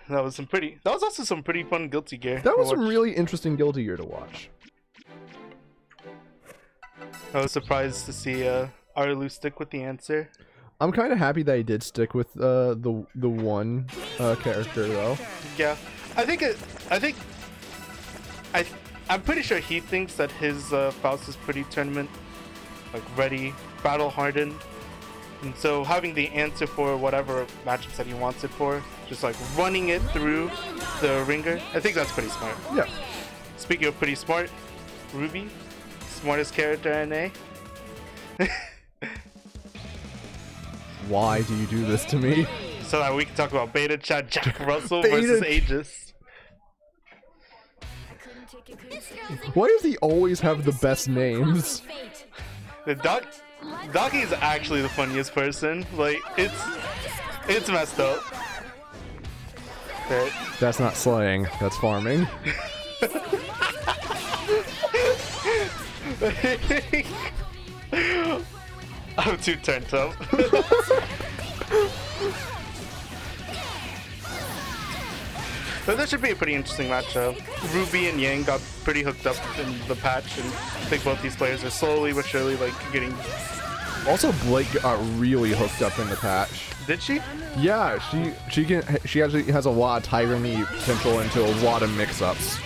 That was also some pretty fun Guilty Gear. That was some really interesting Guilty Gear to watch. I was surprised to see Arlu stick with the answer. I'm kind of happy that he did stick with the one character though. Yeah, I'm pretty sure he thinks that his Faust is pretty tournament like ready, battle hardened, and so having the answer for whatever matchups that he wants it for, just like running it through the ringer, I think that's pretty smart. Yeah. Speaking of pretty smart, Ruby, smartest character in A. Why do you do this to me? So that we can talk about Beta Chat Jack Russell versus Aegis. Why does he always have the best names? The Daki is actually the funniest person. Like, it's messed up. But that's not slaying, that's farming. I'm too turned up. But that should be a pretty interesting matchup. Ruby and Yang got pretty hooked up in the patch, and I think both these players are slowly but surely like getting. Also, Blake got really hooked up in the patch. Did she? Yeah, she actually has a lot of Tyranny potential into a lot of mix-ups.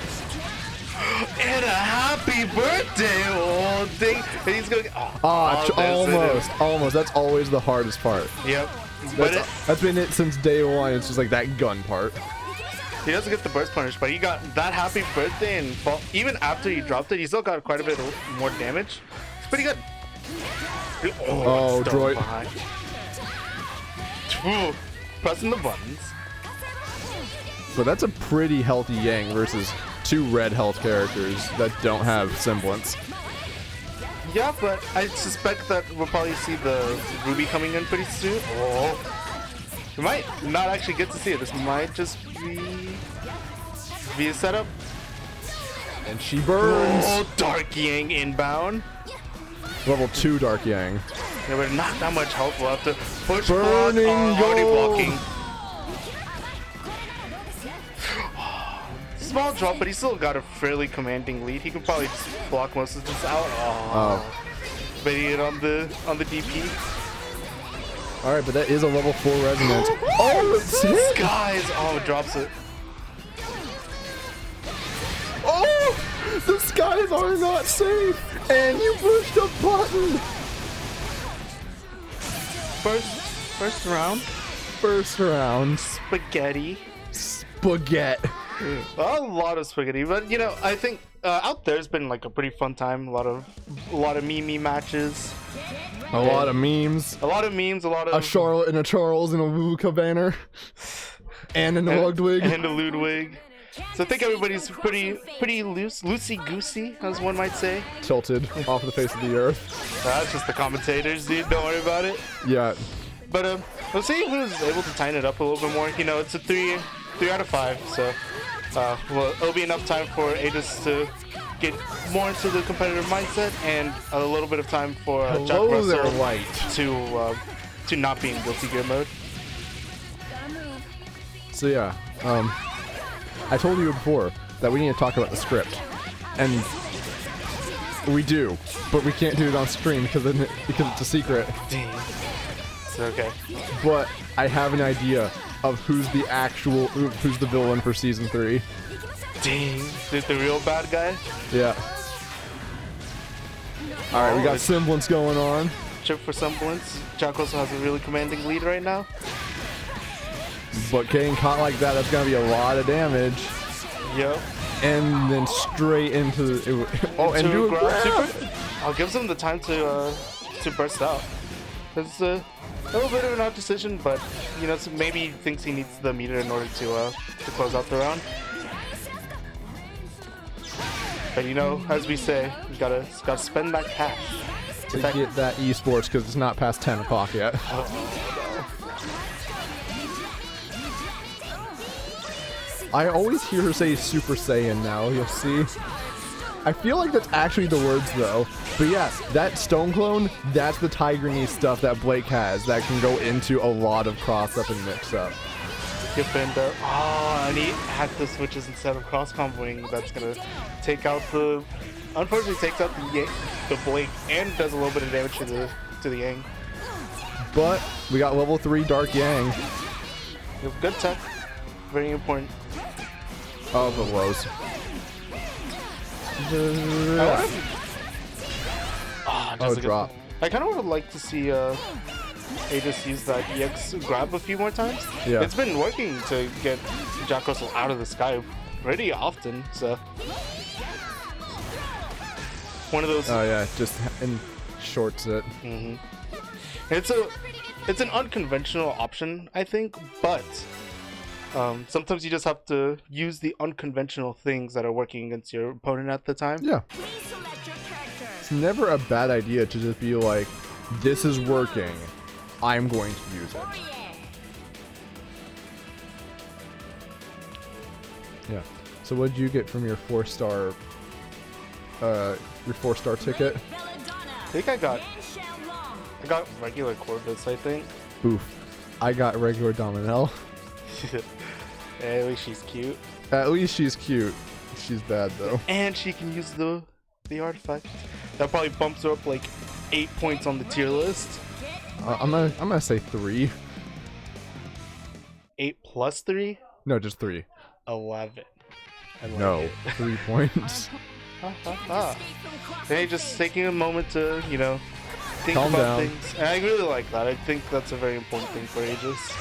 And a happy birthday, old thing. And he's gonna. Almost. That's always the hardest part. Yep. That's been it since day one. It's just like that gun part. He doesn't get the burst punish, but he got that happy birthday, and even after he dropped it, he still got quite a bit more damage. It's pretty good. Oh, droid. Pressing the buttons. But that's a pretty healthy Yang versus two red health characters that don't have semblance. Yeah, but I suspect that we'll probably see the Ruby coming in pretty soon. Oh. We might not actually get to see it. This might just be a setup. And she burns. Oh, Dark Yang inbound. Level 2 Dark Yang. Yeah, but not that much health left to push. Burning already gold. blocking. Small drop, but he still got a fairly commanding lead. He could probably just block most of this out. Oh. Baiting it on the DP. Alright, but that is a level 4 resonance. Oh, it's hit! Skies! Oh, it drops it. Oh! The skies are not safe! And you pushed a button! First round. First round. Spaghetti. Spaghetti. A lot of spaghetti, but you know, I think out there's been like a pretty fun time. A lot of meme matches. A lot of memes. A lot of memes. A lot of a Charlotte and a Charles and a Wuka banner. And a Ludwig. And a Ludwig. So I think everybody's pretty loosey-goosey, as one might say. Tilted off the face of the earth. That's just the commentators, dude. Don't worry about it. Yeah. But we'll see who's able to tighten it up a little bit more. You know, it's a 3 out of 5, so well, it'll be enough time for Aegis to get more into the competitive mindset, and a little bit of time for Jack Russell to not be in Guilty Gear mode. So yeah, I told you before that we need to talk about the script, and we do, but we can't do it on stream because it's a secret. It's okay. But I have an idea of who's the villain for season 3. Dang, the real bad guy? Yeah. Alright, we got semblance going on. Chip for semblance. Jack also has a really commanding lead right now. But getting caught like that, that's gonna be a lot of damage. Yep. And then straight into the... and do a grab! I'll give him the time to burst out. It's a little bit of an odd decision, but you know, so maybe he thinks he needs the meter in order to close out the round. But you know, as we say, you gotta spend that cash to get that esports because it's not past 10 o'clock yet. I always hear her say Super Saiyan now. You'll see. I feel like that's actually the words though. But yeah, that stone clone, that's the Tiger Knee stuff that Blake has that can go into a lot of cross up and mix up. Skip and and he active switches instead of cross comboing. That's gonna take out the. Unfortunately, takes out the Blake and does a little bit of damage to the Yang. But we got level 3 Dark Yang. Good tech, very important. Oh, the lows. Oh, drop. I kind of would have liked to see Aegis use that EX grab a few more times. Yeah. It's been working to get Jack Russell out of the sky pretty often, so. One of those. Oh yeah, just and shorts it. Mm-hmm. It's an unconventional option, I think, but sometimes you just have to use the unconventional things that are working against your opponent at the time. Yeah. It's never a bad idea to just be like, this is working, I'm going to use it. Yeah. So what did you get from your 4-star ticket? I think I got regular Corvus, I think. Oof. I got regular Dominel. Yeah, at least she's cute. At least she's cute. She's bad though. And she can use the artifact. That probably bumps her up like 8 points on the tier list. I'm gonna say 3. 8 plus 3? No, just 3. 11. No, 3 points. Hey, just taking a moment to, think Calm about down. things. And I really like that. I think that's a very important thing for Aegis.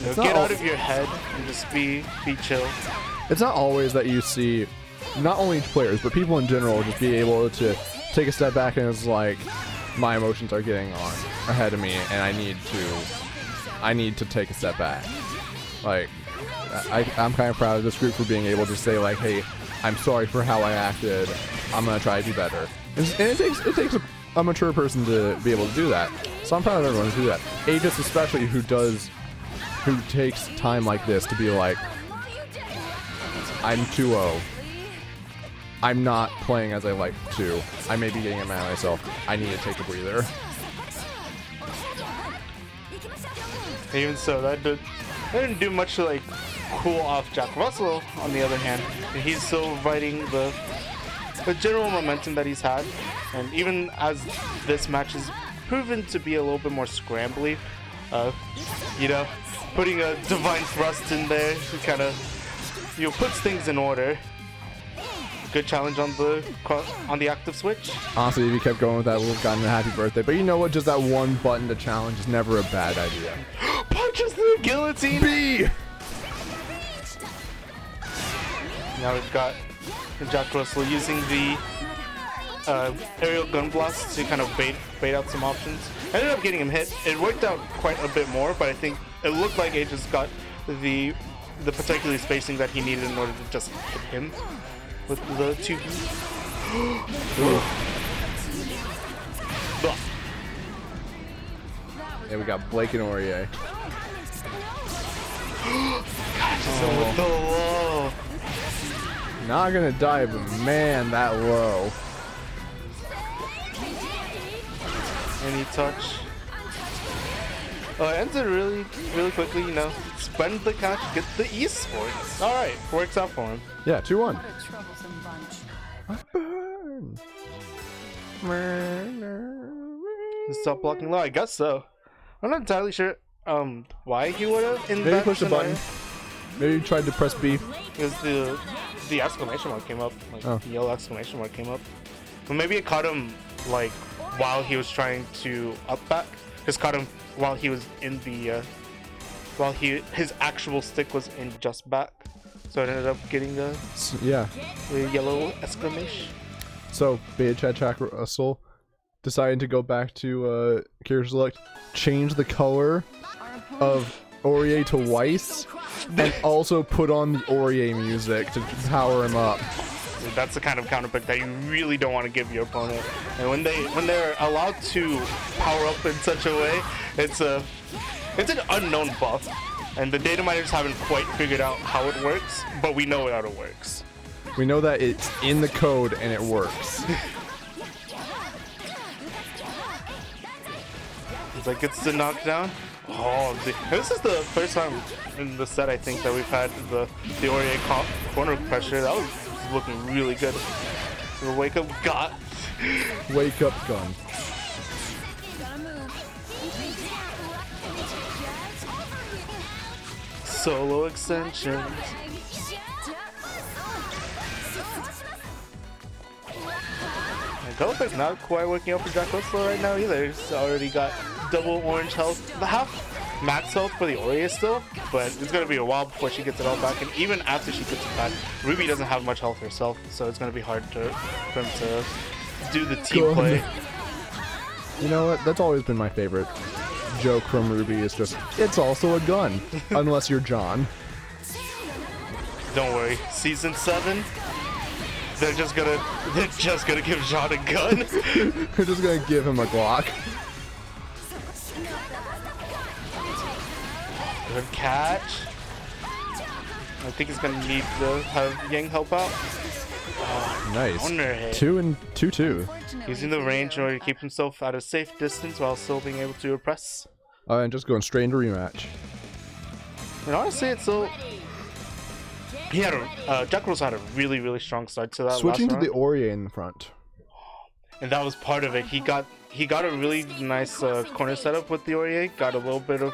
Just, get out of your head and just be chill. It's not always that you see, not only players, but people in general just be able to take a step back and it's like, my emotions are getting on ahead of me and I need to take a step back. Like, I'm kind of proud of this group for being able to say like, hey, I'm sorry for how I acted. I'm gonna try to do better. And it takes a mature person to be able to do that. So I'm proud of everyone to do that. Aegis especially, who takes time like this to be like, I'm 2-0. I'm not playing as I like to. I may be getting mad at myself. I need to take a breather. Even so, that didn't do much to like cool off Jack Russell. On the other hand, he's still riding the general momentum that he's had, and even as this match has proven to be a little bit more scrambly, putting a divine thrust in there kind of puts things in order. Good challenge on the active switch. Honestly, if you kept going with that, we've gotten a happy birthday. But you know what? Just that one button to challenge is never a bad idea. Punches the guillotine. B. Now we've got Jack Russell using the aerial gun blast to kind of bait out some options. Ended up getting him hit. It worked out quite a bit more, but I think it looked like Aegis got the particular spacing that he needed in order to just hit him with the 2B. And we got Blake and Orie. With the low. Not gonna die, but man, that low. Any touch. It ends it really, really quickly, spend the cash, get the esports. Alright, works out for him. Yeah, 2-1. Stop blocking low, I guess so. I'm not entirely sure why he would have in Maybe that push the scenario. button. Maybe he tried to press B. Because the exclamation mark came up, the yellow exclamation mark came up. But maybe it caught him like while he was trying to up back. Just caught him while he was in the his actual stick was in just back. So it ended up getting the yellow exclamation. So BBTAG Jack Russell decided to go back to character select, change the color of Orie to Weiss, and also put on the Orie music to power him up. That's the kind of counterpick that you really don't want to give your opponent. And when they're allowed to power up in such a way, it's an unknown buff. And the data miners haven't quite figured out how it works, but we know how it works. We know that it's in the code and it works. It's like it's the knockdown. Oh, Oh, this is the first time in the set I think that we've had the Orie corner pressure. That was looking really good. So wake up, got. Wake up, gun. Solo extensions. Goldberg's not quite working out for Jack Russell right now either. He's already got double orange health. Half max health for the Orie still, but it's going to be a while before she gets it all back. And even after she gets it back, Ruby doesn't have much health herself, so it's going to be hard for him to do the team play. You know what? That's always been my favorite joke from Ruby. Is just, it's also a gun, unless you're John. Don't worry, season 7. They're just gonna give John a gun. They're just gonna give him a Glock. Good catch. I think he's gonna need to have Yang help out. Nice. 2 and 2-2. Using the range in order to keep himself at a safe distance while still being able to repress. And just going straight into rematch. And honestly, it's still. He had Jack Russell had a really strong start to that. Switching last to round. the Orie in the front. And that was part of it. He got a really nice corner setup with the Orie. Got a little bit of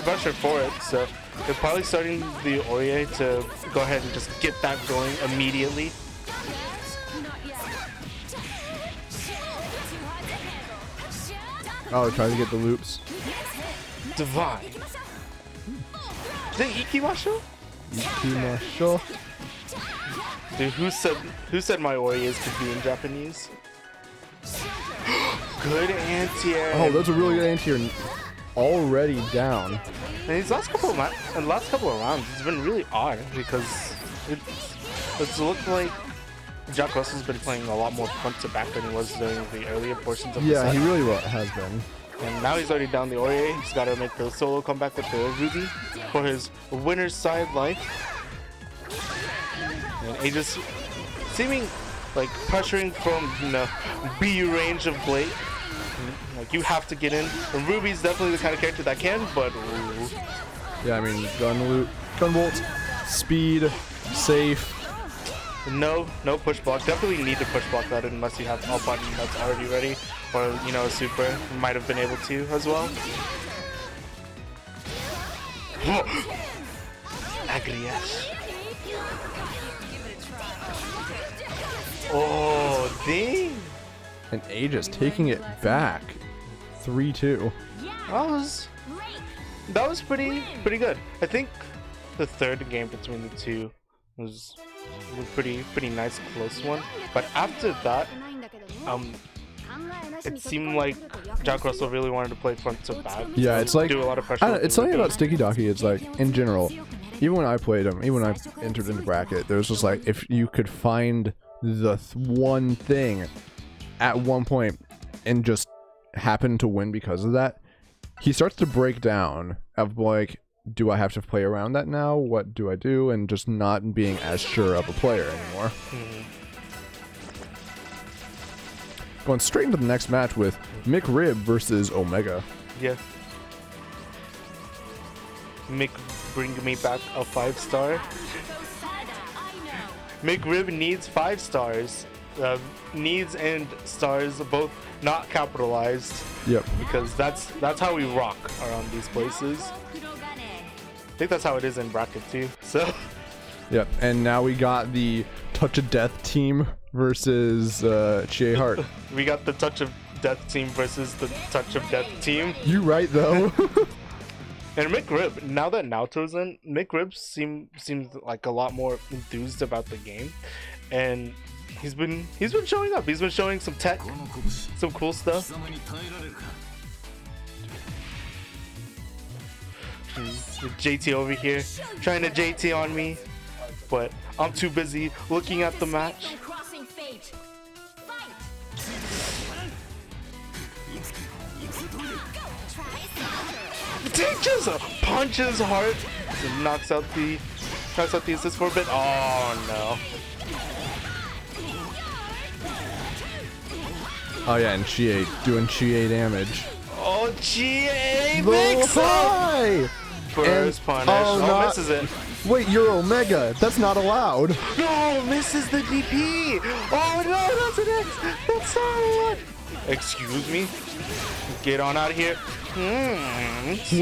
pressure for it. So they're probably starting the Orie to go ahead and just get that going immediately. Oh, trying to get the loops. Divine. Is it Ikimasho? Ikimasho. Dude, who said my Orias could be in Japanese? Good anti-air. Oh, that's a really good anti-air. Already down. And these last couple of rounds, it's been really odd because it's looked like Jack Russell's been playing a lot more front to back than he was during the earlier portions of the set. Yeah, he really has been. And now he's already down the Orie. He's got to make the solo comeback with the Ruby for his winner's side life. And Aegis seeming like pressuring from BU range of Blade. Like you have to get in. And Ruby's definitely the kind of character that can, but ooh. Yeah, I mean gun bolt, speed, safe. No push block. Definitely need to push block that unless you have a button that's already ready, or a super might have been able to as well. Agrias. Oh, dang! And Aegis taking it back, 3-2. That was pretty good. I think the third game between the two was a pretty nice close one. But after that, it seemed like Jack Russell really wanted to play front to back. Yeah, it's like do a lot of pressure. It's something about StickyDaki. It's like in general, even when I played him, even when I entered into bracket, there was just like if you could find the one thing at one point and just happen to win because of that, he starts to break down of like, do I have to play around that now? What do I do? And just not being as sure of a player anymore. Going straight into the next match with McRib versus Omega. Yeah. Mick, bring me back a 5-star. McRib needs 5 stars. Needs and stars both not capitalized. Yep. Because that's how we rock around these places. I think that's how it is in bracket too. So. Yep. And now we got the Touch of Death team versus Chie Hart. We got the Touch of Death team versus the Touch of Death team. You right though. And McRib, now that Naoto's in, McRib seems like a lot more enthused about the game, and he's been showing up. He's been showing some tech, some cool stuff. JT over here trying to JT on me, but I'm too busy looking at the match. Just punches hard and knocks out the assist for a bit. Oh no. Oh yeah, and Chie doing Chie damage. Oh Oh, Chie The makes up. high! First punish. Oh, misses it. Wait, you're Omega. That's not allowed. No, misses the DP. Oh no, that's an X. That's not. Excuse me. Get on out of here.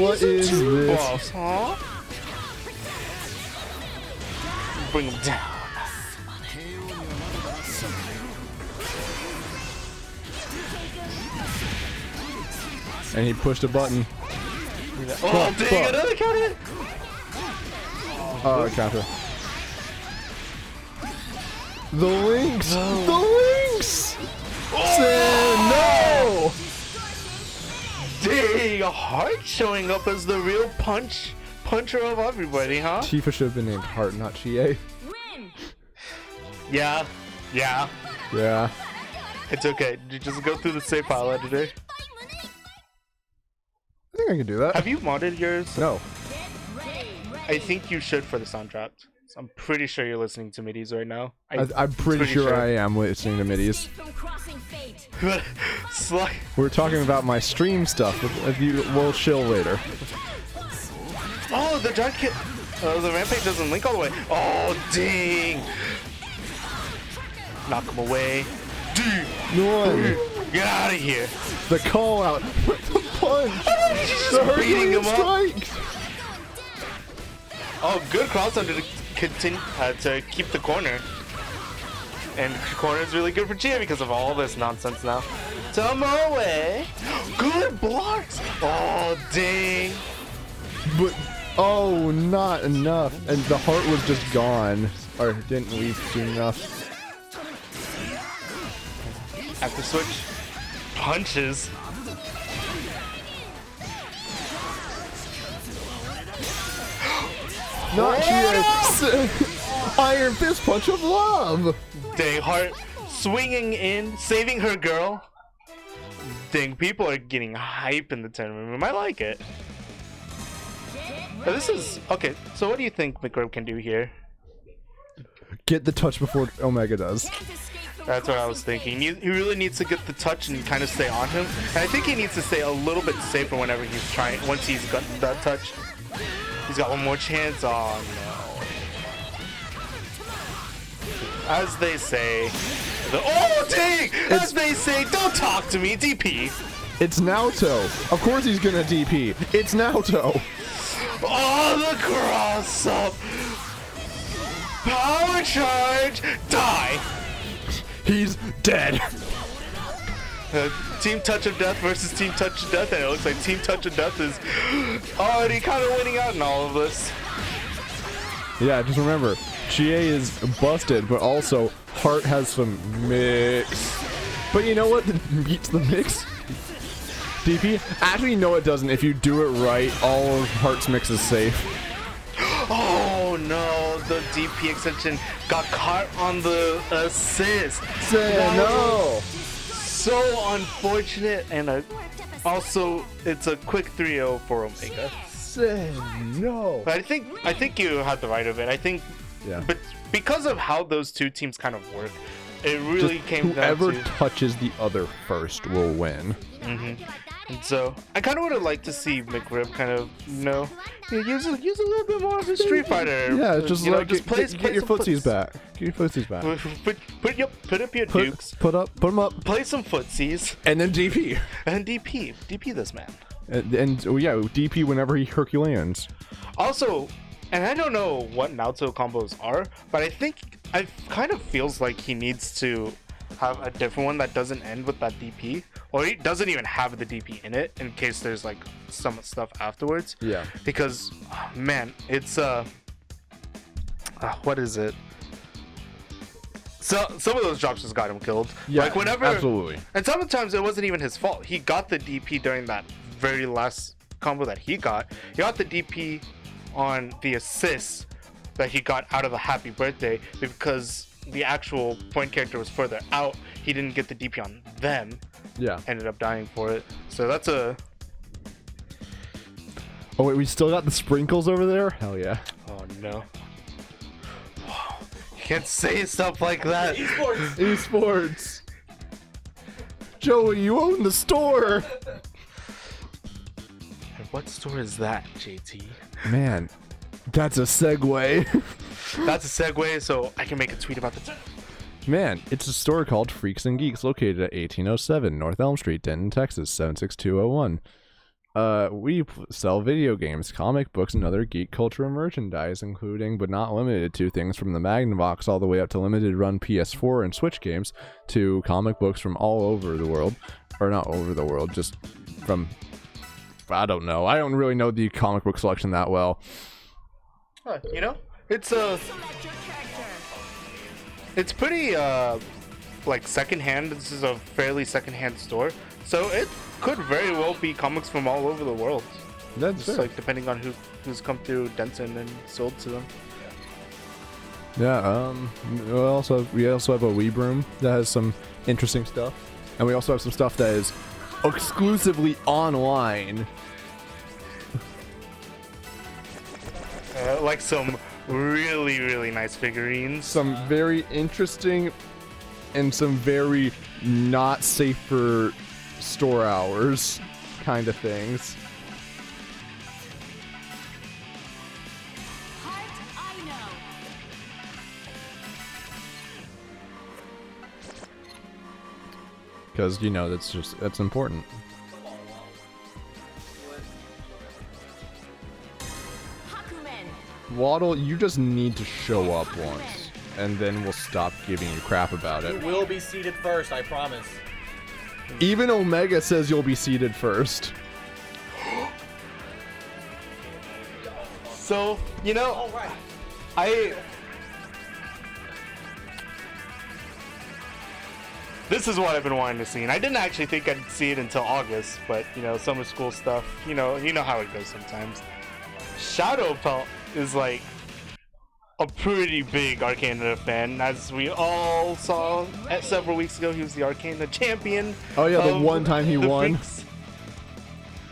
What is this? Boss, huh? Bring him down. And he pushed a button. Oh, dang, another counter. Oh, counter. The links! The links! Oh! No! Dang, Heart showing up as the real puncher of everybody, huh? Tifa should have been named Heart, not Chie. Yeah. Yeah. It's okay. You just go through the save file editor. I think I can do that. Have you modded yours? No. I think you should for the soundtrack. I'm pretty sure you're listening to midis right now. I'm pretty sure I am listening to midis. We're talking about my stream stuff. We'll chill later. Oh, the giant kid. The rampage doesn't link all the way. Oh, dang. Knock him away. One. Get out of here. The call out. The punch. Just beating him strike. Oh, good cross under to continue to keep the corner. And corner is really good for Chie because of all this nonsense now. Tomoe. Good blocks. Oh, dang. But oh, not enough. And the heart was just gone, or didn't leave soon enough. Have to switch punches. Not Chie. Iron fist punch of love. Dang, Heart swinging in, saving her girl. Dang, people are getting hype in the tournament room. I like it. But this is okay. So, what do you think McRib can do here? Get the touch before Omega does. That's what I was thinking. He really needs to get the touch and kind of stay on him. And I think he needs to stay a little bit safer whenever he's trying. Once he's got that touch, he's got one more chance. Oh no! As they say, oh dang! As they say, don't talk to me, DP. It's Naoto. Of course he's gonna DP. It's Naoto. Oh, the cross up. Power charge. Die. He's dead. Team Touch of Death versus Team Touch of Death, and it looks like Team Touch of Death is already kind of winning out in all of this. Yeah, just remember, Chie is busted, but also Heart has some mix. But you know what beats the mix? DP? Actually, no it doesn't. If you do it right, all of Heart's mix is safe. Oh no, the DP extension got caught on the assist. No! So unfortunate, and also it's a quick 3-0 for Omega. No! But I think you had the right of it. I think, yeah. But because of how those two teams kind of work, it really came down to whoever touches the other first will win. Mm-hmm. And so I kind of would have liked to see McRib kind of, you know, use a little bit more of a Street Fighter. Yeah, it's just like just get your footsies back. Get your footsies back. Put up your dukes. Put them up. Play some footsies. And then DP. And DP this man. And oh yeah, DP whenever he Herculeans. Also, and I don't know what Naoto combos are, but I kind of feels like he needs to have a different one that doesn't end with that DP, or he doesn't even have the DP in it in case there's like some stuff afterwards. Yeah. Because, man, it's what is it? So some of those drops just got him killed. Yeah, like whenever, absolutely. And sometimes it wasn't even his fault. He got the DP during that very last combo that he got. He got the DP on the assist that he got out of the happy birthday because the actual point character was further out. He didn't get the DP on them. Yeah. Ended up dying for it. So that's a... Oh wait, we still got the sprinkles over there? Hell yeah. Oh no. You can't say stuff like that. Esports. Joey, you own the store. store is that, JT? Man, that's a segue. That's a segue, so I can make a tweet about the. Man, it's a store called Freaks and Geeks located at 1807 North Elm Street, Denton, Texas 76201. We sell video games, comic books, and other geek culture merchandise, including but not limited to things from the Magnavox all the way up to limited run PS4 and Switch games to comic books from all over the world. Or not over the world, just from, I don't know. I don't really know the comic book selection that well. You know, it's pretty like secondhand. This is a fairly secondhand store, so it could very well be comics from all over the world. That's just like depending on who's come through Denton and sold to them. Yeah. We also have a Weeb room that has some interesting stuff, and we also have some stuff that is exclusively online. Like some really, really nice figurines. Some very interesting and some very not safe for store hours kind of things. Because, you know, that's important. Waddle, you just need to show up once, and then we'll stop giving you crap about it. You will be seated first, I promise. Even Omega says you'll be seated first. So, you know, this is what I've been wanting to see, and I didn't actually think I'd see it until August, but, you know, summer school stuff, you know how it goes sometimes. ShadowPelt is like a pretty big Arcana fan, as we all saw several weeks ago. He was the Arcana champion. Oh yeah, the one time he won. Freaks.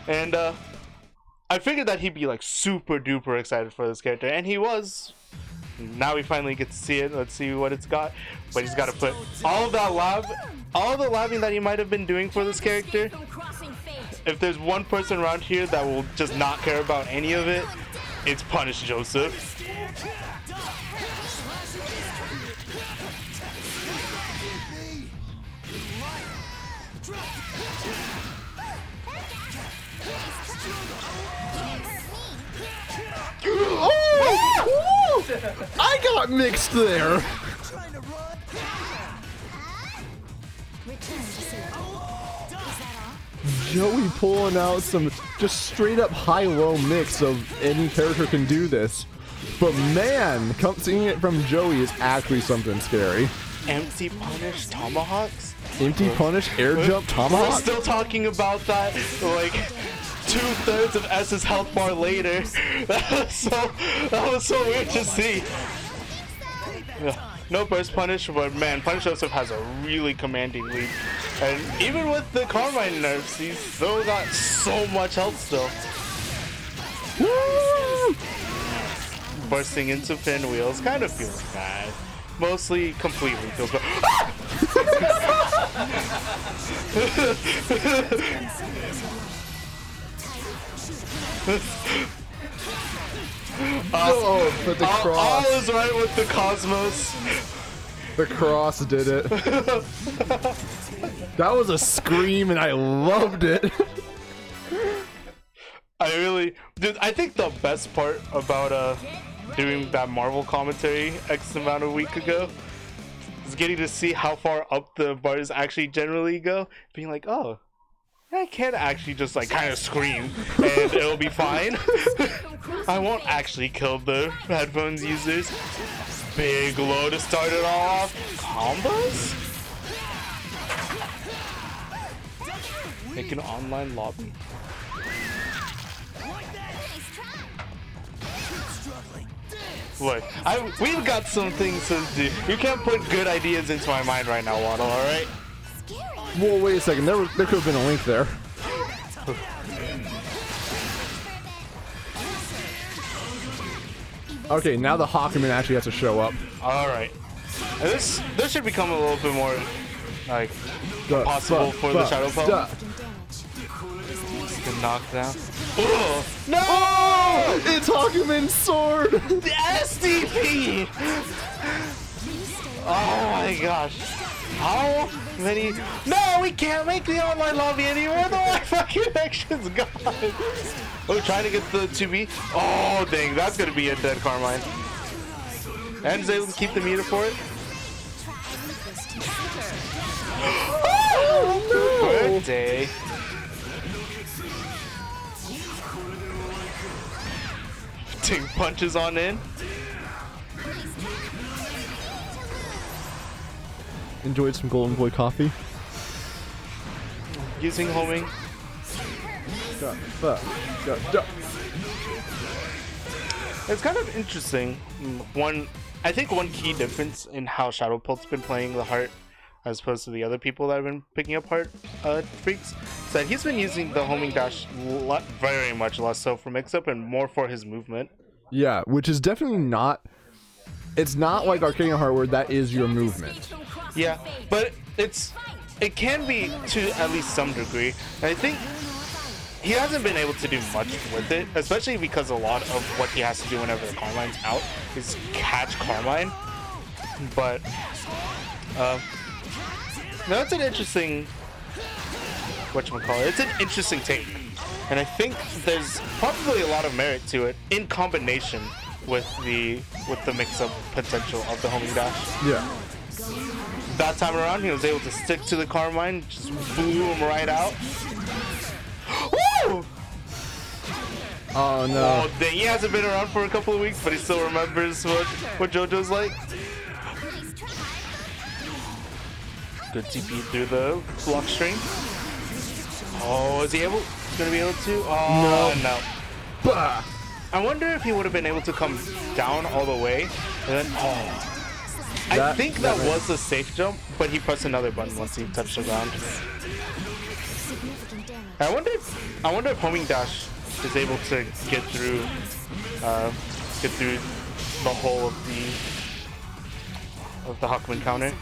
And I figured that he'd be like super duper excited for this character, and he was. Now we finally get to see it. Let's see what it's got. But he's got to put all the labbing that he might have been doing for this character. If there's one person around here that will just not care about any of it, it's Punish Joseph. Oh! I got mixed there. Joey pulling out some just straight up high-low mix of any character can do this. But man, seeing it from Joey is actually something scary. Empty Punish Tomahawks? Empty Punish Air Jump Tomahawk? We're still talking about that like 2/3 of S's health bar later. That was so weird to see. Yeah. No burst punish, but man, Punish Joseph has a really commanding lead. And even with the Carmine nerfs, he's still got so much health still. Woo! Bursting into pinwheels kind of feels bad. Mostly completely feels bad. Oh, but the cross. All is right with the Cosmos. The cross did it. That was a scream and I loved it. Dude, I think the best part about doing that Marvel commentary X amount of week ago is getting to see how far up the bars actually generally go. Being like, oh, I can actually just like kind of scream and it'll be fine. I won't actually kill the headphones users. Big low to start it off. Combos? Make an online lobby. Look, we've got some things to do. You can't put good ideas into my mind right now, Waddle, alright? Well, wait a second. There could have been a link there. Okay, now the Hakumen actually has to show up. Alright. This should become a little bit more, like, possible for the ShadowPelt. Good knockdown. Oh, no! Oh, it's Hakumen's sword. The SDP! Oh my gosh. How many? No, we can't make the online lobby anymore. The Wi-Fi connection's gone. Oh, trying to get the 2B. Oh, dang. That's going to be a dead Carmine. And is able to keep the meter for it. Oh, no. Good day. Take punches on in. Enjoyed some Golden Boy coffee. Using homing. It's kind of interesting. I think one key difference in how ShadowPelt's been playing the heart as opposed to the other people that have been picking up heart freaks is that he's been using the homing dash very much less so for mix-up and more for his movement. Yeah, which is definitely not. It's not like Arcane Heart where that is your movement. Yeah, but it can be to at least some degree. And I think he hasn't been able to do much with it, especially because a lot of what he has to do whenever the Carmine's out is catch Carmine. But that's an interesting whatchamacallit. It's an interesting take. And I think there's probably a lot of merit to it in combination with the mix-up potential of the homing dash. Yeah. That time around, he was able to stick to the Carmine, just blew him right out. Woo! Oh no. Oh, dang, he hasn't been around for a couple of weeks, but he still remembers what JoJo's like. Good TP through the block string. Oh, is he able? He's gonna be able to? Oh, no. Bah. I wonder if he would have been able to come down all the way, and then, oh. I think that was a safe jump, but he pressed another button once he touched the ground. I wonder if homing dash is able to get through the whole of the Hakumen counter.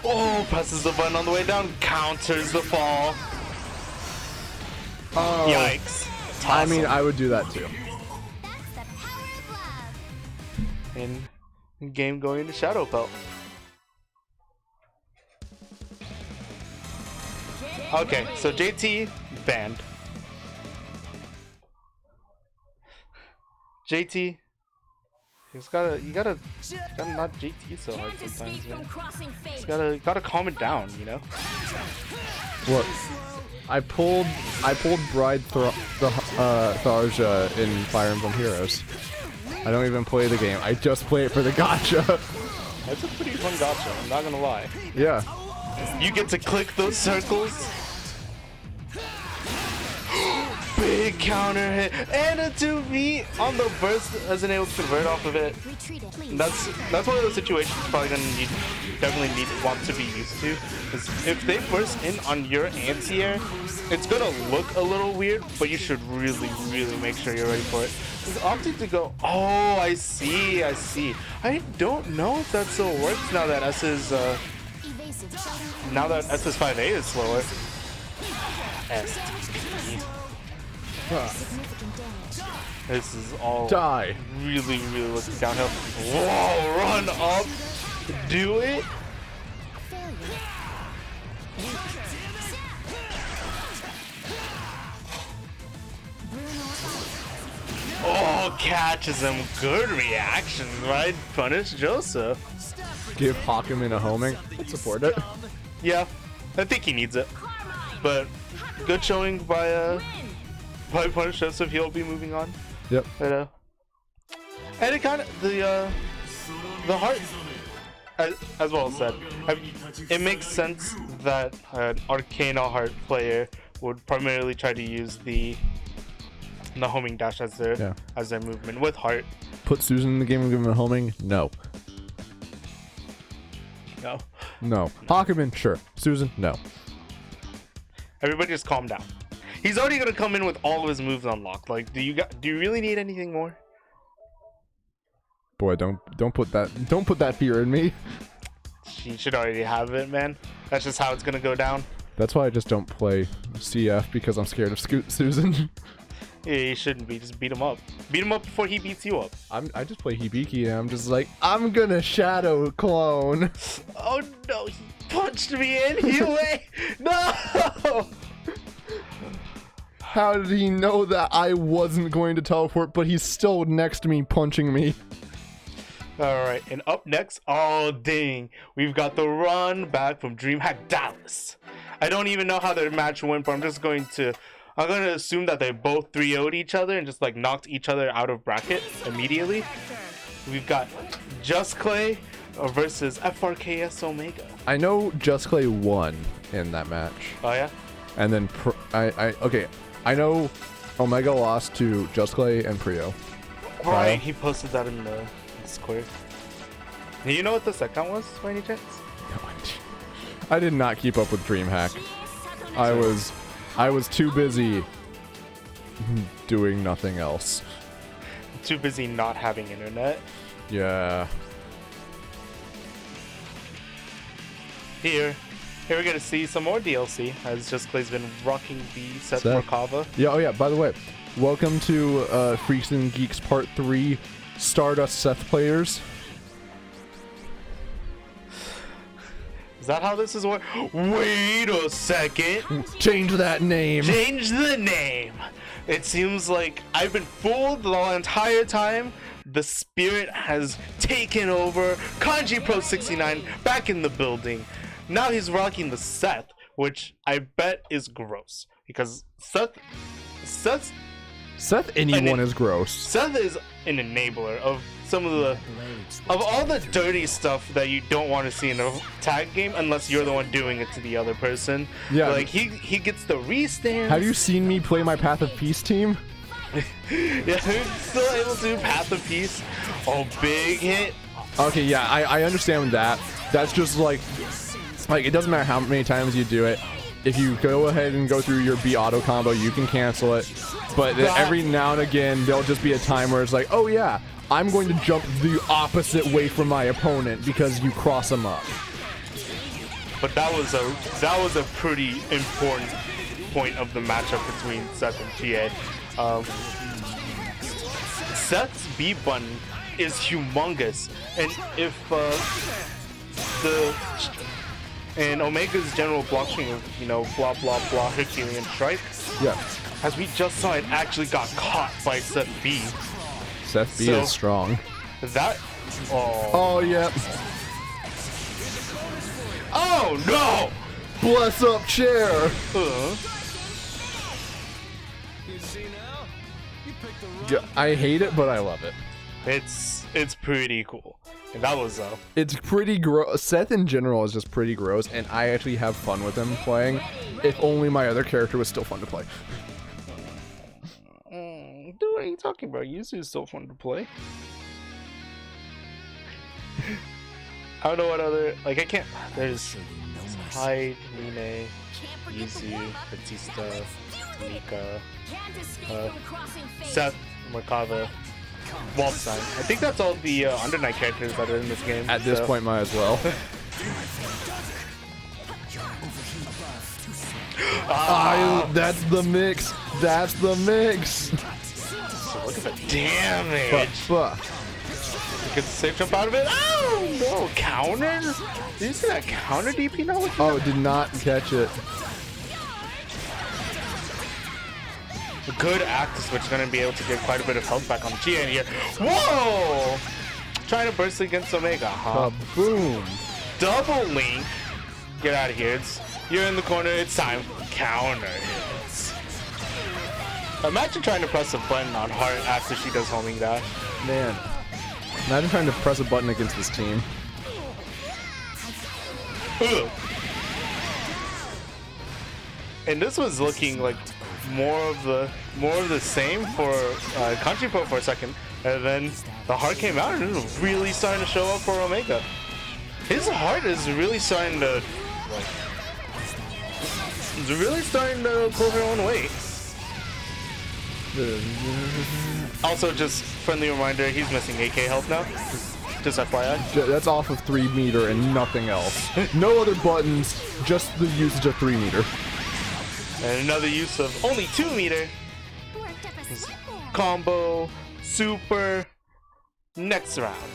Oh, presses the button on the way down, counters the fall. Oh. Yikes. I mean, I would do that too. In game going to ShadowPelt. Okay, so JT banned. JT, you gotta not JT so hard sometimes, man. Just gotta calm it down, you know. What? I pulled Bride Tharja in Fire Emblem Heroes. I don't even play the game. I just play it for the gacha. That's a pretty fun gacha, I'm not gonna lie. Yeah. You get to click those circles. Big counter hit and a 2V on the burst, isn't able to convert off of it. That's one of those situations you're probably gonna want to be used to. Because if they burst in on your anti-air, it's gonna look a little weird, but you should really make sure you're ready for it. It's opting to go. Oh, I see. I don't know if that still works now that S is SS5A is slower. S. This is all really looking downhill. Whoa, run up, do it. Oh, catches him. Good reaction, right? Punish Joseph. Give Hakumen a homing. I'd support it. Yeah, I think he needs it. But good showing by Punish Joseph. He'll be moving on. Yep. But, and it kind of the heart, as well said. It makes sense that an Arcana Heart player would primarily try to use the homing dash as their movement with heart. Put Susan in the game and give him a homing? No. No. Hakumen, sure. Susan, no. Everybody just calm down. He's already gonna come in with all of his moves unlocked. Like, do you really need anything more? Boy, don't put that fear in me. She should already have it, man. That's just how it's gonna go down. That's why I just don't play CF, because I'm scared of Susan. Yeah, you shouldn't be. Just beat him up. Beat him up before he beats you up. I just play Hibiki and I'm just like, I'm gonna shadow clone. Oh no, he punched me in. He away. No! How did he know that I wasn't going to teleport, but he's still next to me punching me? Alright, and up next, oh dang, we've got the run back from DreamHack Dallas. I don't even know how their match went, but I'm going to assume that they both 3-0'd each other and just like knocked each other out of bracket immediately. We've got Just Klay versus FRKS Omega. I know Just Klay won in that match. Oh yeah? And then I know Omega lost to Just Klay and Prio. Right, he posted that in the Discord. Do you know what the set count was by any chance? No idea. I did not keep up with DreamHack. I was too busy doing nothing else. Too busy not having internet. Yeah. Here we're gonna see some more DLC, as Just Clay's been rocking the Seth Morkava. Yeah, oh yeah, by the way, welcome to Freaks and Geeks Part 3 Stardust Seth players. Is that how this is work? Wait a second. Change that name. Change the name. It seems like I've been fooled the entire time. The spirit has taken over. Kanji Pro 69 back in the building. Now he's rocking the Seth, which I bet is gross, because Seth anyone is gross. Seth is an enabler of some of all the dirty stuff that you don't want to see in a tag game unless you're the one doing it to the other person. Yeah. Like he gets the restand. Have you seen me play my Path of Peace team? Yeah, he's still able to do Path of Peace. Oh, big hit. Okay, yeah, I understand that. That's just like it doesn't matter how many times you do it. If you go ahead and go through your B auto combo, you can cancel it. But every now and again, there'll just be a time where it's like, oh yeah, I'm going to jump the opposite way from my opponent because you cross them up. But that was a pretty important point of the matchup between Seth and Chie. Seth's B button is humongous, and if and Omega's general block string of, blah blah blah Herculean strike. Yeah. As we just saw, it actually got caught by Seth B. Seth B is strong. That. Oh yeah. Oh no! Bless up chair. I hate it, but I love it. It's pretty cool. And that was it's pretty gross. Seth in general is just pretty gross, and I actually have fun with him playing. If only my other character was still fun to play. Dude, what are you talking about? Yuzu is still fun to play. I don't know what other, I can't, there's Hyde, Rine, Yuzu, Batista, Mika, Seth, Merkava, Waldstein. I think that's all the Under Night characters that are in this game. At this point, might as well. That's the mix. That's the mix. So look at the damage. Gets a safe jump out of it. Oh no, counter? Did you see that counter DP now? Oh, did not catch it. A good Actus, which is going to be able to get quite a bit of health back on Chie in here. Whoa! Trying to burst against Omega, huh? Boom! Double link. Get out of here. You're in the corner. It's time. Counter hits. Imagine trying to press a button on Heart after she does homing dash. Man. Imagine trying to press a button against this team. Ugh. And this was looking like more of the same for Kanji Pro for a second, and then the heart came out and it was really starting to show up for Omega. His heart is really starting to pull her own weight. Also, just friendly reminder, he's missing AK health now. Just FYI. That's off of 3 meter and nothing else. No other buttons, just the usage of 3 meter. And another use of only 2 meter. Combo, super, next round.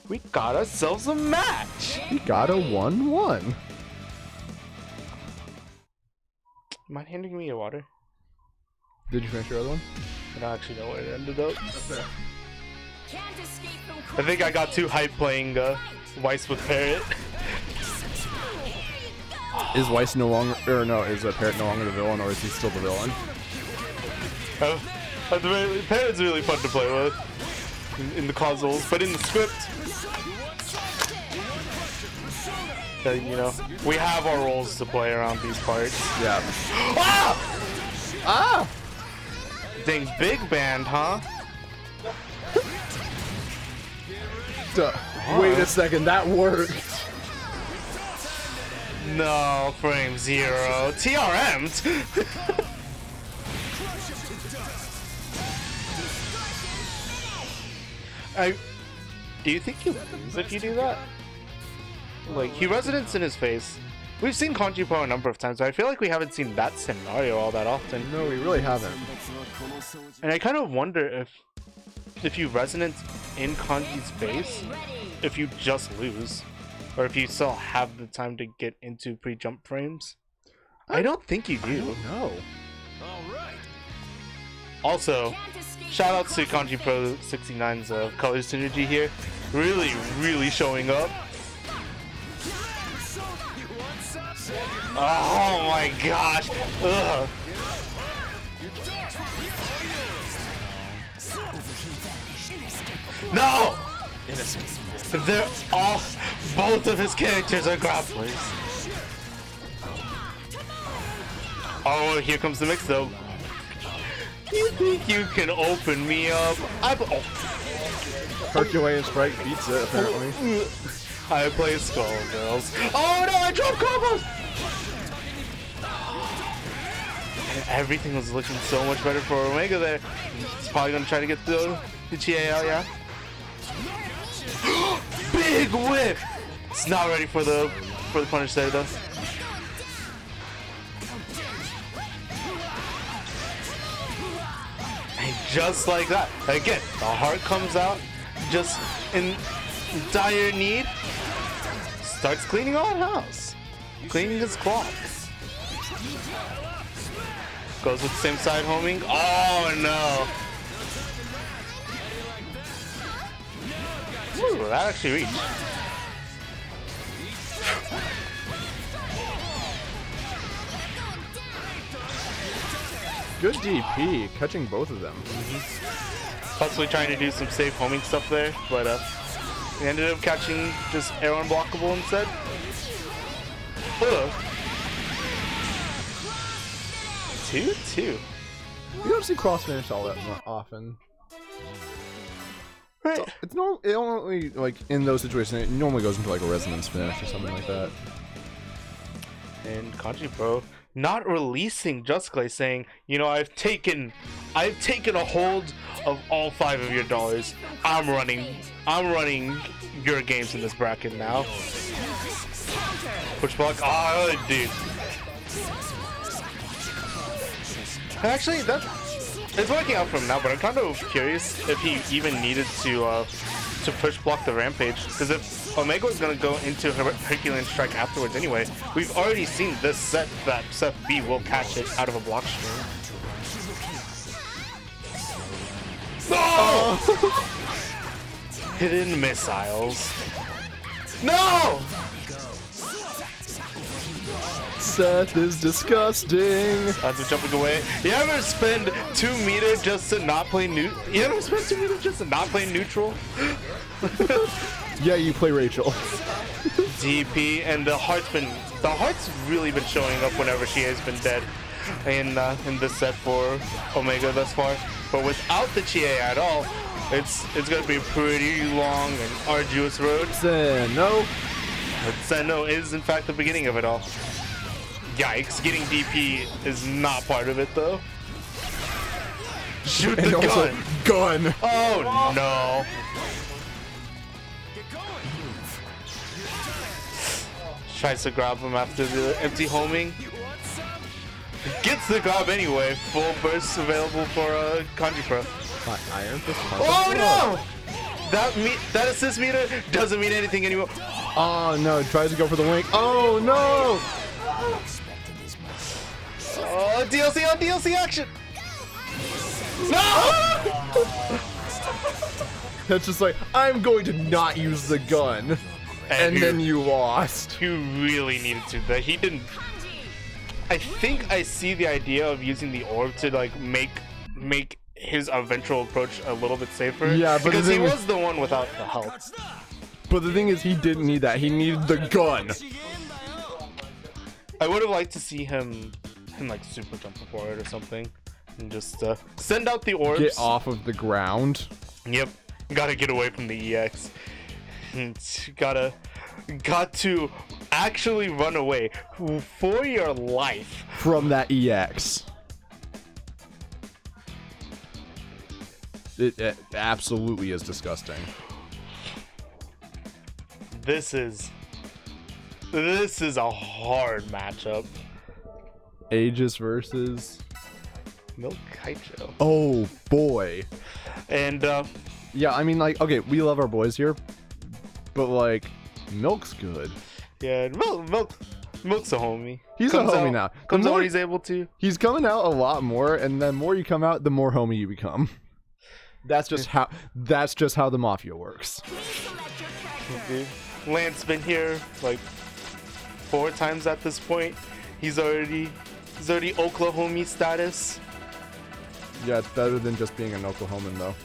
We got ourselves a match. We got a 1-1. Mind handing me a water? Did you finish your other one? I don't actually know where it ended up. I think I got too hyped playing Weiss with Parrot. Is Weiss no longer, or no, is Parrot no longer the villain, or is he still the villain? Parrot's really fun to play with in the consoles, but in the script, you know, we have our roles to play around these parts. Yeah. Ah! Ah! Dang, big band, huh? Wait a second, that worked. No, frame 0. TRM'd. Do you think you lose if you do that? Like, he resonates in his face. We've seen Kanji Pro a number of times, but I feel like we haven't seen that scenario all that often. No, we really haven't. And I kind of wonder if you resonate in Kanji's face, if you just lose, or if you still have the time to get into pre-jump frames. I don't think you do. No. Also, shout outs to Kanji Pro 69's color synergy here. Really, really showing up. Oh my gosh! Ugh. No! They're all, both of his characters are grapplers. Oh, here comes the mix though. You think you can open me up? Herculean Strike beats it, apparently. I play Skullgirls. Oh no, I dropped combos! And everything was looking so much better for Omega there. He's probably gonna try to get the Chie out, yeah? Big whip! It's not ready for the punish there though. And just like that, again, the heart comes out, just in dire need. Starts cleaning all house, cleaning his clock. Goes with the same side homing. Oh no! Ooh, that actually reached. Good DP, catching both of them. Possibly trying to do some safe homing stuff there, but we ended up catching just air unblockable instead. Ugh. 2-2. You don't see cross finish all that often. Right. It normally, like, in those situations, it normally goes into like a resonance finish or something like that. And Kanji Pro not releasing Just Klay, saying, you know, I've taken a hold of all 5 of your dollars. I'm running your games in this bracket now. Push block. Oh, dude. Actually, it's working out for him now, but I'm kind of curious if he even needed to push block the rampage, because if Omega was going to go into Herculean Strike afterwards anyway, we've already seen this set that Seth B will catch it out of a block stream. No! Hidden missiles. No! Seth is disgusting. That's jumping away. You ever spend 2 meter just to not play neutral? You ever spend 2 meter just to not play neutral? Yeah, you play Rachel. DP, and the heart's really been showing up whenever she has been dead in this set for Omega thus far. But without the Chie at all, it's gonna be a pretty long and arduous road. No. But Senno is in fact the beginning of it all. Yikes, getting DP is not part of it though. Shoot the And also, gun. Oh no. Tries to grab him after the empty homing. Gets the grab anyway. Full burst available for Kanji Pro. Iron fist. Oh no! That assist meter doesn't mean anything anymore. Oh no, tries to go for the link. Oh no! Oh, DLC on DLC action! No! It's just like, I'm going to not use the gun. And then you lost. You really needed to. That he didn't. I think I see the idea of using the orb to like make his eventual approach a little bit safer. Yeah, but because he was the one without the help. But the thing is, he didn't need that. He needed the gun. I would have liked to see him like super jump for it or something, and just send out the orbs. Get off of the ground. Yep, gotta get away from the EX. Got to actually run away for your life from that EX. It absolutely is disgusting. This is a hard matchup. Aegis versus Milk Kaicho. Oh boy. And yeah, I mean, like, okay, we love our boys here, but like, Milk's good. Yeah, Milk's a homie. He's a homie now. Comes out when he's able to. He's coming out a lot more, and the more you come out, the more homie you become. That's just how the mafia works. Dude, Lance's been here like 4 times at this point. He's already Oklahoma status. Yeah, it's better than just being an Oklahoman though.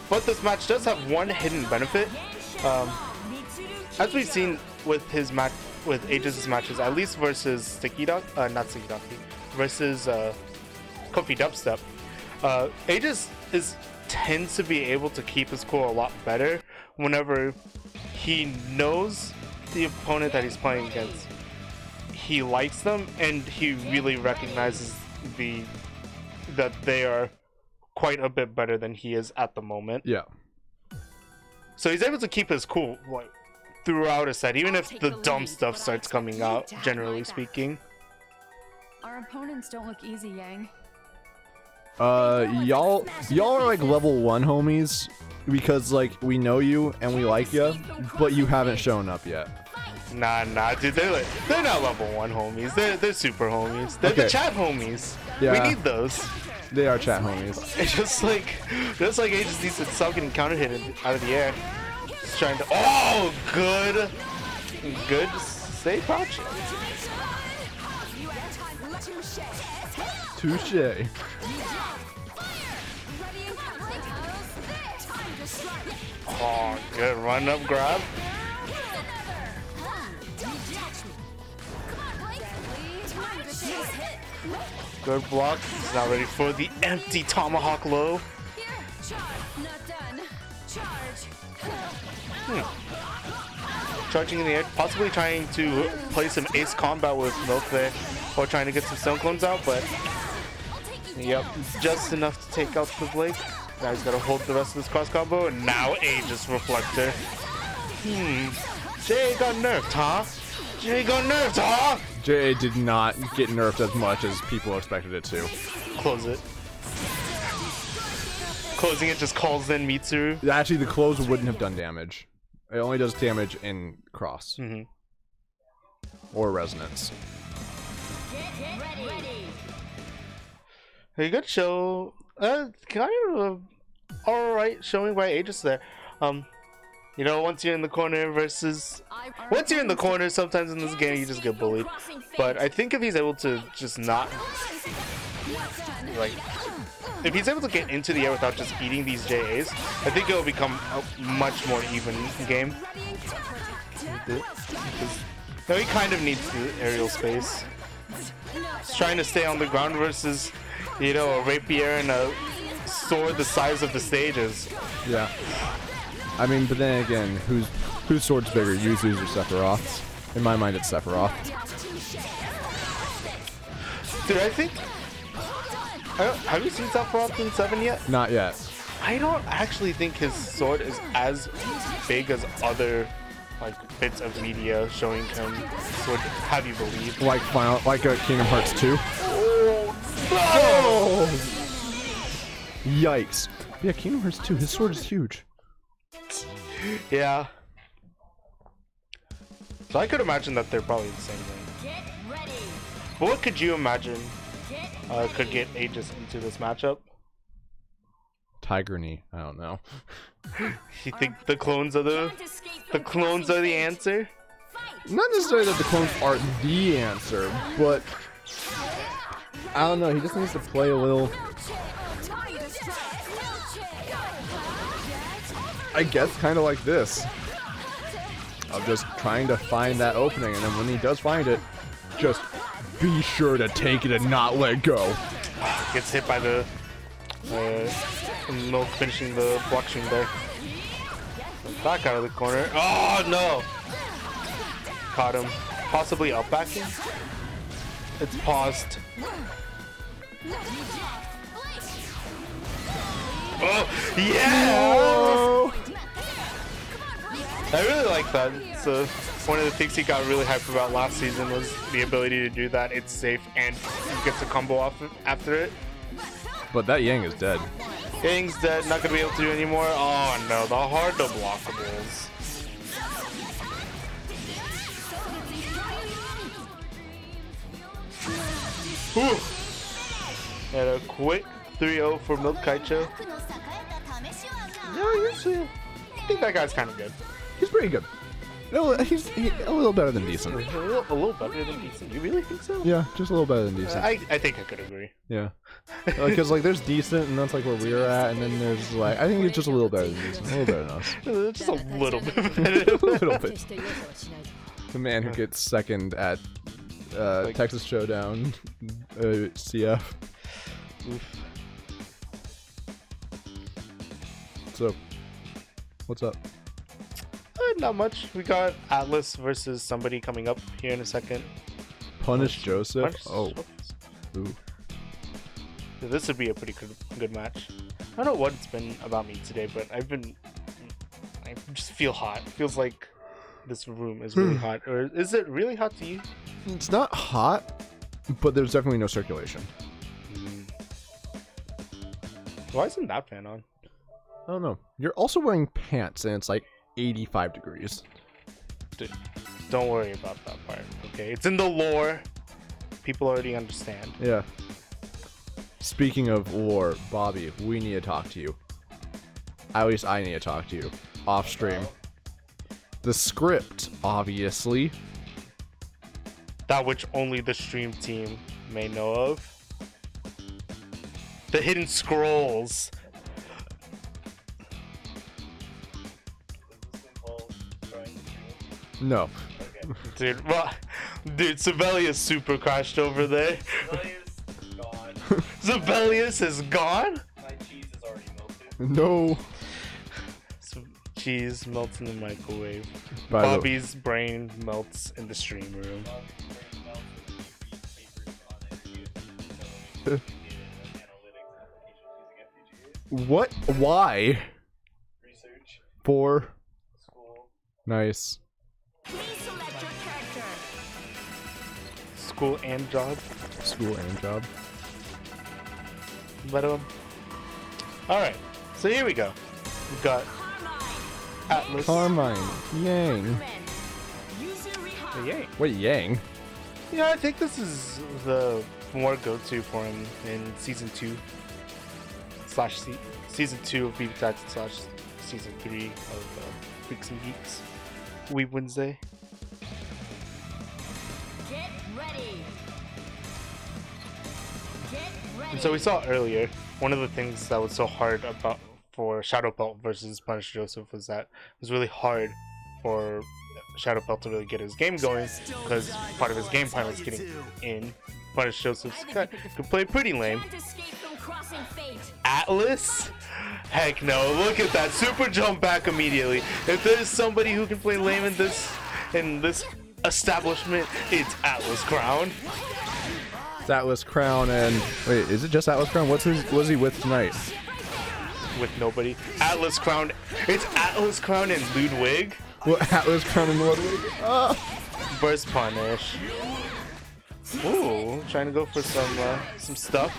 But this match does have one hidden benefit. As we've seen with his match with Aegis' matches, at least versus not StickyDaki, versus Kofi Dubstep, Aegis tends to be able to keep his cool a lot better whenever he knows the opponent that he's playing against. He likes them, and he really recognizes that they are quite a bit better than he is at the moment. Yeah. So he's able to keep his cool like throughout a set, even if the dumb stuff starts coming out, generally speaking. Our opponents don't look easy, Yang. Y'all are like level 1 homies because like we know you and we like you, but you haven't shown up yet. Nah, dude, they're not level 1 homies. They're super homies. They're the chat homies. Yeah. We need those. They are chat homies. It's just like Aegis needs to stop getting counter hit out of the air. Just trying to. Oh, good save crouch. Touche. Oh, good run up grab. Good block. He's now ready for the empty tomahawk low. Charging in the air, possibly trying to play some ace combat with Milk there, or trying to get some stone clones out, but yep, just enough to take out the Blake. Now he's got to hold the rest of this cross combo, and now Aegis Reflector. Chie got nerfed, huh? Chie got nerfed, huh? Chie did not get nerfed as much as people expected it to. Close it. Closing it just calls in Mitsuru. Actually, the close wouldn't have done damage. It only does damage in cross. Or resonance. A good show. Kind of alright showing by Aegis there. You know, once you're in the corner sometimes in this game you just get bullied. But I think if he's able to just not, like, if he's able to get into the air without just eating these JAs, I think it'll become a much more even game. Now he kind of needs the aerial space. He's trying to stay on the ground versus, you know, a rapier and a sword the size of the stages. Yeah. I mean, but then again, whose sword's bigger, Yuzu's or Sephiroth's? In my mind, it's Sephiroth. Dude, I think... have you seen Sephiroth in 7 yet? Not yet. I don't actually think his sword is as big as other like bits of media showing him would have you believe. Like Kingdom Hearts 2. Oh, Yikes. Yeah, Kingdom Hearts 2. His sword is huge. yeah. So I could imagine that they're probably the same thing. But what could you imagine could get Aegis into this matchup? Tiger Knee. I don't know. You think the clones are the answer? Not necessarily that the clones are the answer, but I don't know. He just needs to play a little. I guess kind of like this. Of just trying to find that opening, and then when he does find it, just be sure to take it and not let go. Gets hit by the Milk finishing the block stream there. Back out of the corner. Oh no! Caught him. Possibly up backing. It's paused. Oh yeah! Whoa. I really like that. So one of the things he got really hyped about last season was the ability to do that. It's safe and he gets a combo off after it. But that Yang is dead. Yang's dead, not gonna be able to do anymore. Oh no, the hard to blockables. Whew. And a quick 3-0 for Milk Kaicho. No, usually I think that guy's kind of good. He's pretty good. No, he's a little better than decent. A little better than decent. You really think so? Yeah, just a little better than decent. I think I could agree. Yeah. Because like there's decent and that's like where we're at, and then there's like I think it's just a little better than decent, a little better than us. Just a little bit better. A little bit. The man who gets second at Texas Showdown CF. Oof. So, what's up? Not much. We got Atlas versus somebody coming up here in a second. Punish Joseph. Punish Oh. Joseph. Ooh. This would be a pretty good match. I don't know what it's been about me today, but I just feel hot. Feels like this room is really hot. Or is it really hot to you? It's not hot, but there's definitely no circulation. Why isn't that fan on? I don't know. You're also wearing pants, and it's like 85 degrees. Dude, don't worry about that part, okay? It's in the lore. People already understand. Yeah. Speaking of lore, Bobby, we need to talk to you. At least I need to talk to you. Off stream. The script, obviously. That which only the stream team may know of. The hidden scrolls. No. Dude, well, dude, Sibelius super crashed over there. Sibelius is gone. Sibelius is gone? My cheese is already melted. No. Cheese melts in the microwave. By the- Bobby's brain melts in the stream room. What? Why? Research, For? school. Nice. Please select your character. School and job. School and job. But alright, so here we go. We've got Atlas. Carmine. Yang. Yuzu. Yay. Wait, Yang? Yeah, I think this is the more go-to for him in season 2 slash season 2 of BBTAG slash season 3 of Freaks and Geeks. Weeb Wednesday. Get ready. Get ready. And so we saw earlier, one of the things that was so hard about for ShadowPelt versus Punish Joseph was that it was really hard for ShadowPelt to really get his game going because part of his game plan was getting in. Punish Joseph's could play pretty lame. Atlas? Heck no, look at that super jump back immediately. If there's somebody who can play lame in this establishment. It's AtlasCrown. It's AtlasCrown and wait, is it just AtlasCrown? What's he with tonight? With nobody. AtlasCrown. It's AtlasCrown and Ludwig. What AtlasCrown and Ludwig? Burst punish. Ooh, trying to go for some stuff.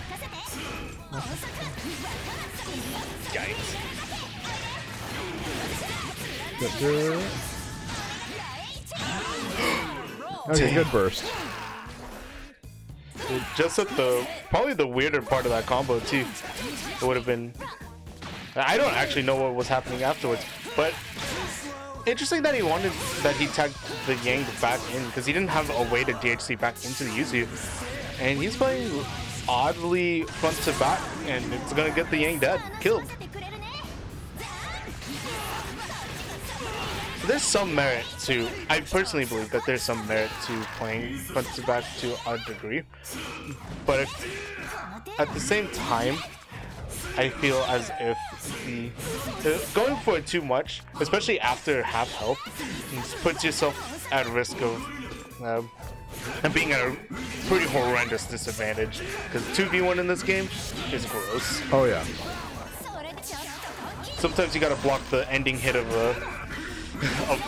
Yikes. Okay, good burst. Just at probably the weirder part of that combo too. It would have been. I don't actually know what was happening afterwards, but interesting that he tagged the Yang back in because he didn't have a way to DHC back into the Yuzu, and he's playing oddly front to back, and it's gonna get the Yang dead, killed. There's some merit to, I personally believe that there's some merit to playing front to back to a degree, but at the same time, I feel as if going for it too much, especially after half health, puts yourself at risk of being at a pretty horrendous disadvantage, because 2v1 in this game is gross. Oh yeah. Sometimes you gotta block the ending hit of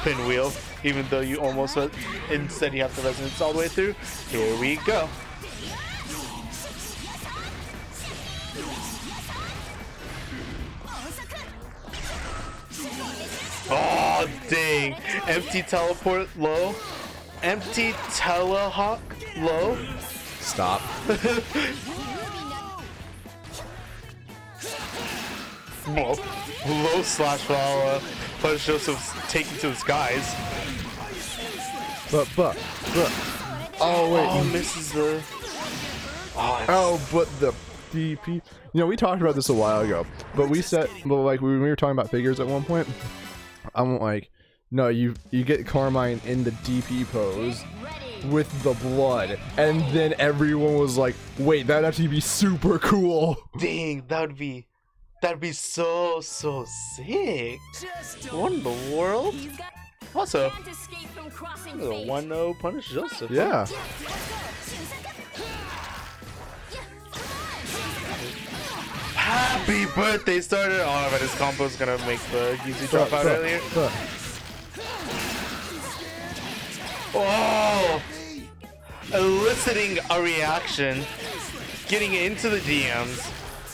Pinwheel, even though you almost instead you have the resonance all the way through. Here we go. Oh dang! Empty teleport low. Empty telehawk low. Stop. Whoa. Low slash while Punish Joseph's taken to the skies. But. Oh wait. Oh, misses the. Oh, but the DP. You know, we talked about this a while ago, but like when we were talking about figures at one point, I'm like, no, you get Carmine in the DP pose with the blood, and then everyone was like, wait, that'd actually be super cool. Dang, that'd be so sick. What in the world? Also, the 1-0 punish Joseph. Yeah. Happy birthday starter! Oh, but his combo's gonna make the Yuzu drop out earlier. Oh! Eliciting a reaction. Getting into the DMs.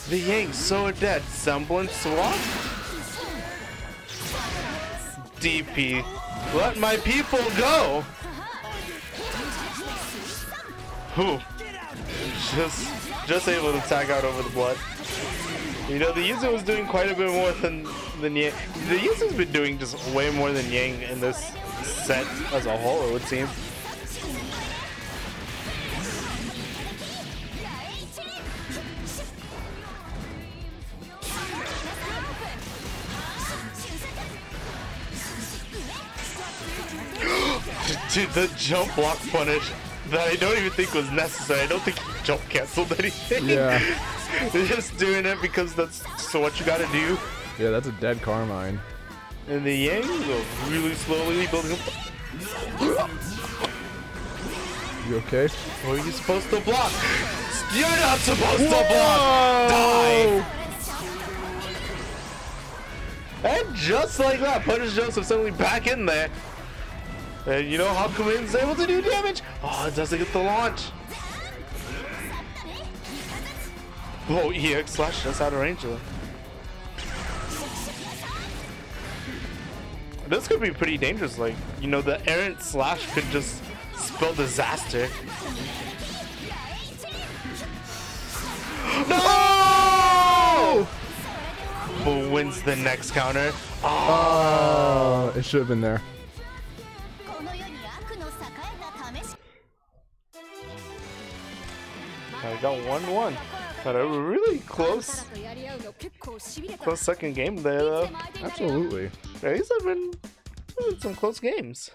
The Yang so dead. Semblance swap? DP. Let my people go! Whew. Just able to tag out over the blood. You know, the Yuzu was doing quite a bit more than Yang. The Yuzu's been doing just way more than Yang in this set as a whole, it would seem. Dude, the jump block punish that I don't even think was necessary. I don't think he jump canceled anything. Yeah. They're just doing it because that's what you gotta do. Yeah, that's a dead Carmine. And the Yang will really slowly building up. You okay? Or are you supposed to block? You're not supposed to block! Die! And just like that, Punish Joseph suddenly back in there. And you know, Hakumen's able to do damage. Oh, it doesn't get the launch. Oh, EX slash just out of range though. This could be pretty dangerous. Like, you know, the errant slash could just spell disaster. No! But wins the next counter. Oh, it should have been there. I got 1-1. Got a really close second game there, though. Absolutely. Yeah, these have been some close games.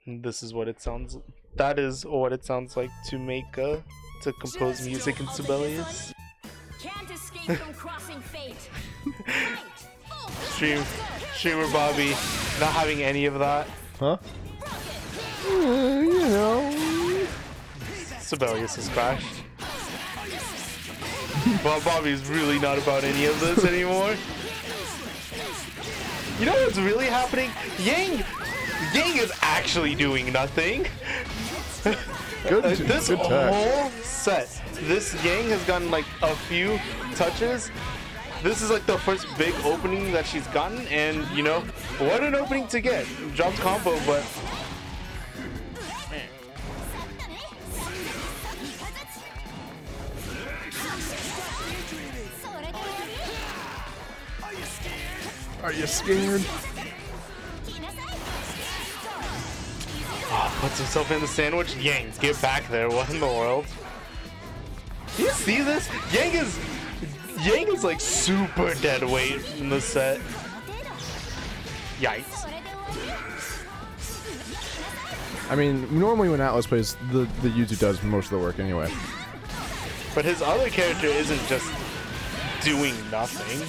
This is what it sounds. That is what it sounds like to make to compose music in Sibelius. Can't escape from crossing fate. Streamer Bobby not having any of that. Huh? You know. Sibelius has crashed. Well, Bobby's really not about any of this anymore. You know what's really happening? Yang is actually doing nothing. This good tech. whole set, this Yang has gotten like a few touches. This is like the first big opening that she's gotten, and you know, what an opening to get. Dropped combo, but Are you scared? puts himself in the sandwich. Yang, get back there. What in the world? Do you see this? Yang is like super dead weight in the set. Yikes. I mean, normally when Atlas plays, the Yuzu does most of the work anyway. But his other character isn't just doing nothing.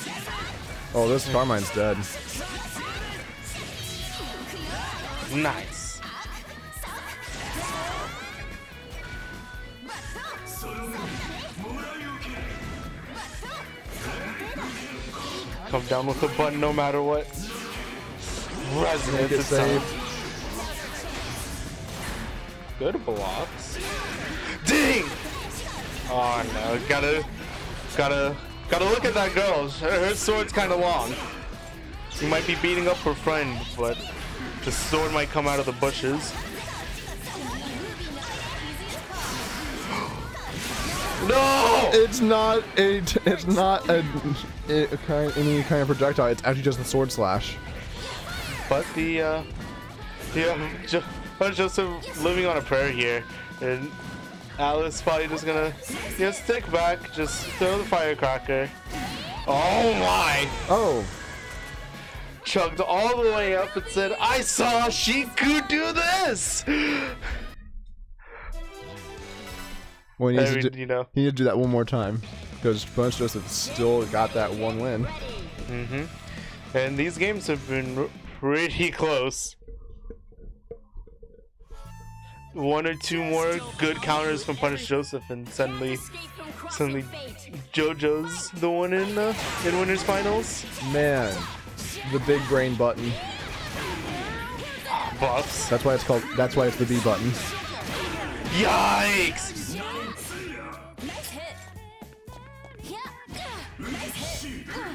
Oh, this Carmine's dead. Nice. Come down with the button no matter what. Resonance Make it itself. safe. Good blocks. Ding! Oh no, gotta look at that girl. Her sword's kind of long. You might be beating up her friend, but the sword might come out of the bushes. No! It's not any kind of projectile. It's actually just the sword slash. But Joseph living on a prayer here, and Alice probably just gonna stick back, just throw the firecracker. Oh my! Oh. Chugged all the way up and said, "I saw she could do this." Well, he needs to do, you know. he needs to do that one more time because Bunch Joseph still got that one win. And these games have been pretty close. One or two more good counters from Punish Joseph, and suddenly JoJo's the one in winners finals. Man, the big brain button. Buffs. That's why it's called. That's why it's the B button. Yikes!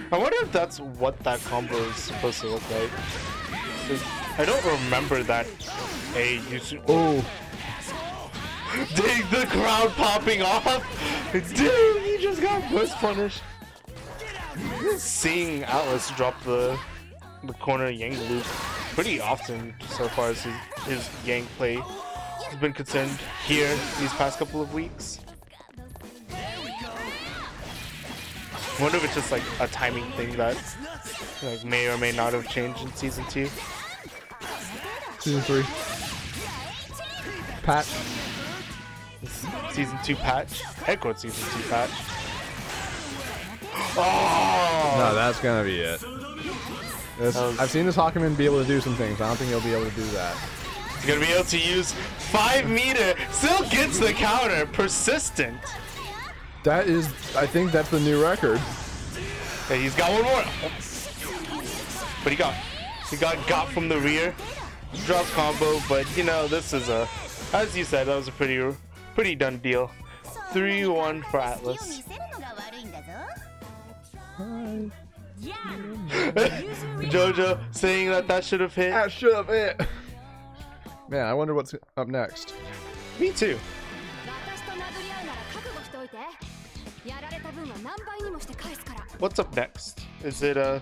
I wonder if that's what that combo is supposed to look like. 'Cause I don't remember that. Hey, Yuzu. Oh. Dang, the crowd popping off! Dude, he just got burst punished. Seeing Atlas drop the corner Yang loop pretty often so far as his Yang play has been concerned here these past couple of weeks. I wonder if it's just like a timing thing that like may or may not have changed in season 2. Season 3. Patch. Season 2 patch. Headquarters season 2 patch. Oh! No, that's gonna be it. I've seen this Hakumen be able to do some things. I don't think he'll be able to do that. He's gonna be able to use 5 meter. Still gets the counter. Persistent. That is, I think that's the new record. Okay, he's got one more. But he got from the rear. Drops combo, but you know, this is as you said, that was a pretty done deal. 3-1 for Atlas. JoJo saying that should have hit. That should have hit. Man, I wonder what's up next. Me too. What's up next? Is it I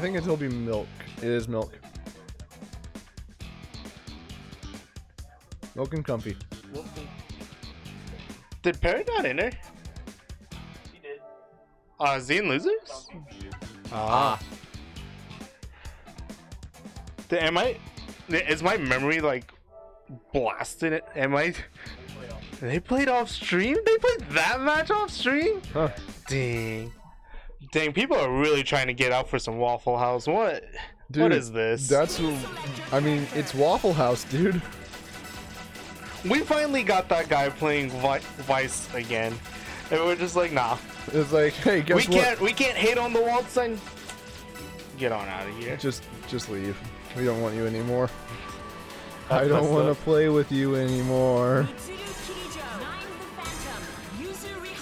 think it'll be milk. It is milk. Milk and comfy. Did Perry not enter? He did. Is he in losers? Ah. Is my memory like blasted? They played off stream? They played that match off stream? Huh. Dang, people are really trying to get out for some Waffle House. What? Dude, what is this? I mean, it's Waffle House, dude. We finally got that guy playing Vice again, and we're just like, nah. It's like, hey, guess what? We can't hate on the wall sign. Get on out of here. Just leave. We don't want you anymore. That's I don't messed want up. to play with you anymore.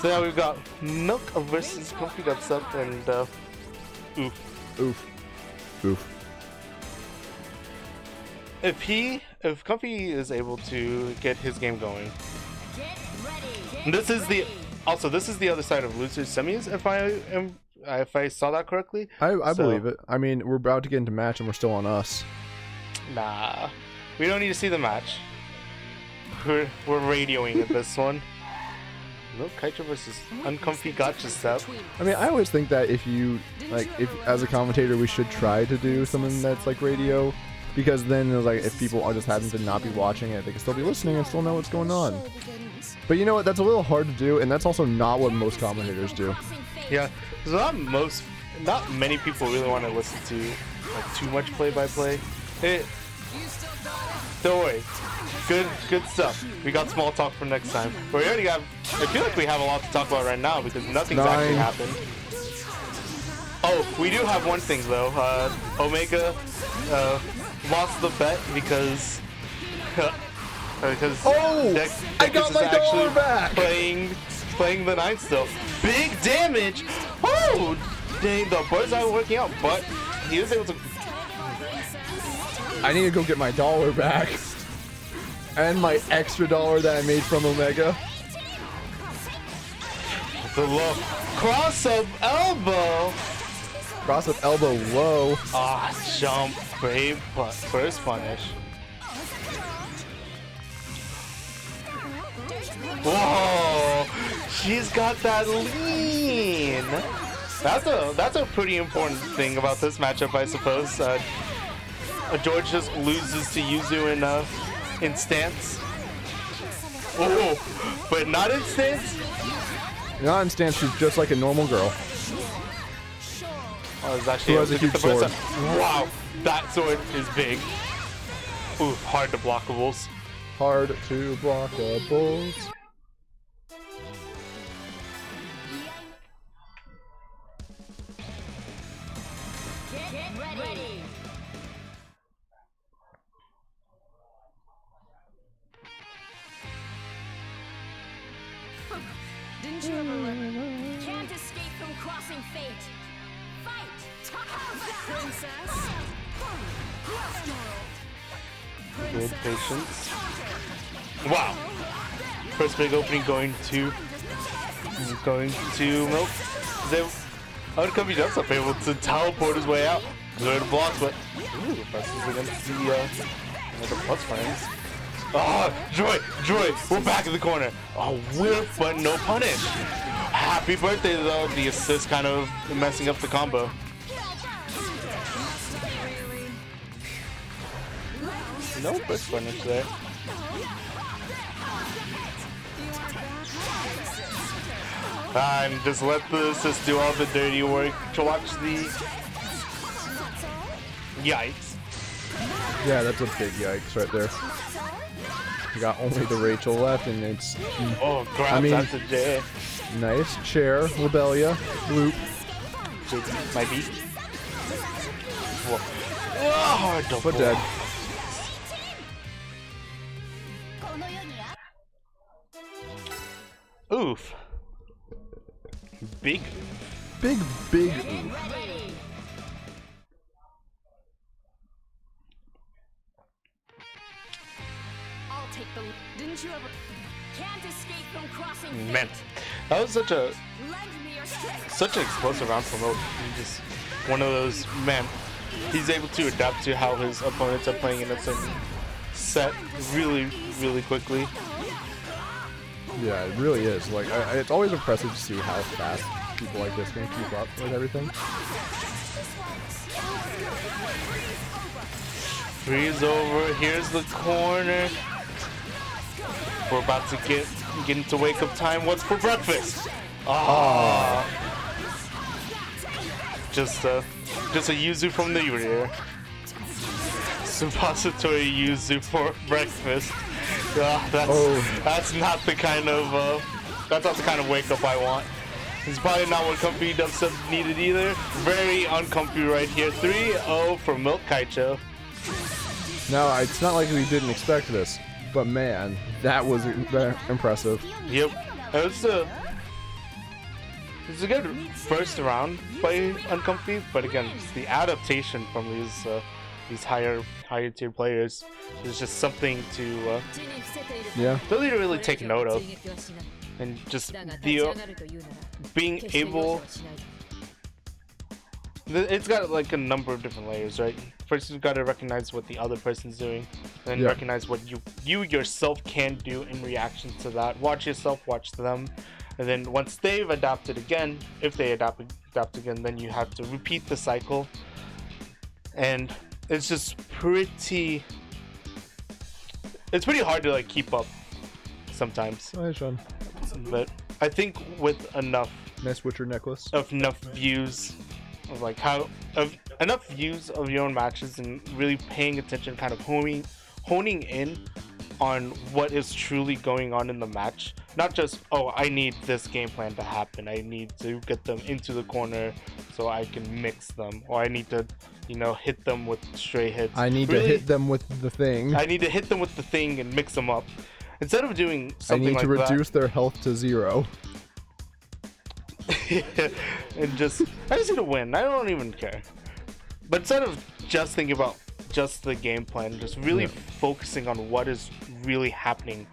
So now we've got Milk versus Comfy Dubstep and Oof. If Comfy is able to get his game going, this is the other side of losers semis. If I saw that correctly, I believe it. I mean, we're about to get into match and we're still on us. Nah, we don't need to see the match. We're radioing at this one. Milk Kaicho versus Uncomfy Gotcha Step. I mean, I always think that if as a commentator, we should try to do something that's like radio, because then it's like if people just happen to not be watching it, they can still be listening and still know what's going on. But you know what? That's a little hard to do, and that's also not what most commentators do. Yeah, so not many people really want to listen to like too much play-by-play. Don't worry, good stuff. We got small talk for next time. But we already have. I feel like we have a lot to talk about right now because nothing's actually happened. Oh, we do have one thing though. Omega lost the bet because I got my dollar back. Playing the 9 still. Big damage. Oh, dang! The birds aren't working out, but he was able to. I need to go get my dollar back. And my extra dollar that I made from Omega. The low cross up elbow. Cross up elbow low. Ah, jump. Brave first punish. Whoa, she's got that lean. That's a pretty important thing about this matchup, I suppose. George just loses to Yuzu in stance. Oh, but not in stance. Not in stance. She's just like a normal girl. Oh, it's actually who has a huge sword. Wow, that sword is big. Ooh, hard to blockables. Hard to blockables. Get ready. Didn't you ever learn? Can't escape from crossing fate. Fight! Princess? Good patience. Wow. First big opening going to Milk. Uncomfy Dubstep able to teleport his way out. Good blocks, but presses against the plus frames. Oh, Joy, we're back in the corner. Oh, whiff, but no punish. Happy birthday though. The assist kind of messing up the combo. No first punish there. And just let the assist do all the dirty work to watch the yikes. Yeah, that's a big yikes right there. We got only the Rachel left, and it's. Oh, grabs out the J. Nice chair, Lobelia, loop. My beat. Oh, double. But dead. Oof. Big. Big oof. I'll take the. Didn't you ever? Can't escape from crossing fate. Man, that was such an Lend me your strength. explosive round for Milk. He just one of those, man. He's able to adapt to how his opponents are playing in a certain set really quickly. Yeah, it really is. Like, it's always impressive to see how fast people like this can keep up with everything. Three's over. Here's the corner. We're about to get into wake up time. What's for breakfast? Ah. Just a Yuzu from the rear. Suppository Yuzu for breakfast. That's not the kind of wake up I want. It's probably not what comfy Dubstep needed either. Very uncomfy right here. 3-0 for Milk Kaicho. No, it's not like we didn't expect this, but man, that was impressive. Yep. It's a good first round by Uncomfy, but again, it's the adaptation from these higher tier players is just something to really take note of, and just being able. It's got like a number of different layers, right? First, you've got to recognize what the other person's doing, and then recognize what you yourself can do in reaction to that. Watch yourself, watch them, and then once they've adapted again, if they adapt again, then you have to repeat the cycle. And it's just pretty hard to like keep up sometimes. Oh, hey, Sean. But I think with enough Witcher necklace. Enough views of like enough views of your own matches and really paying attention, kind of honing in on what is truly going on in the match. Not just, oh, I need this game plan to happen. I need to get them into the corner so I can mix them, or I need to, hit them with stray hits. I need to hit them with the thing. I need to hit them with the thing and mix them up. Instead of doing something like that, I need to reduce their health to 0. And I just need to win. I don't even care. But instead of just thinking about just the game plan, just really focusing on what is really happening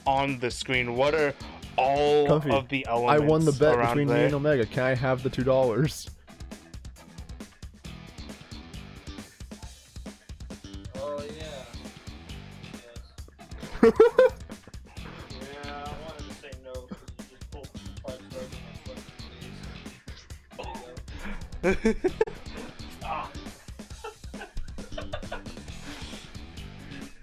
on the screen. What are all of the elements? I won the bet between there? me and Omega. Can I have the $2? Oh yeah. Yes. Yeah, I wanted to say no because you just pulled 5 stars in my fucking face. There you go.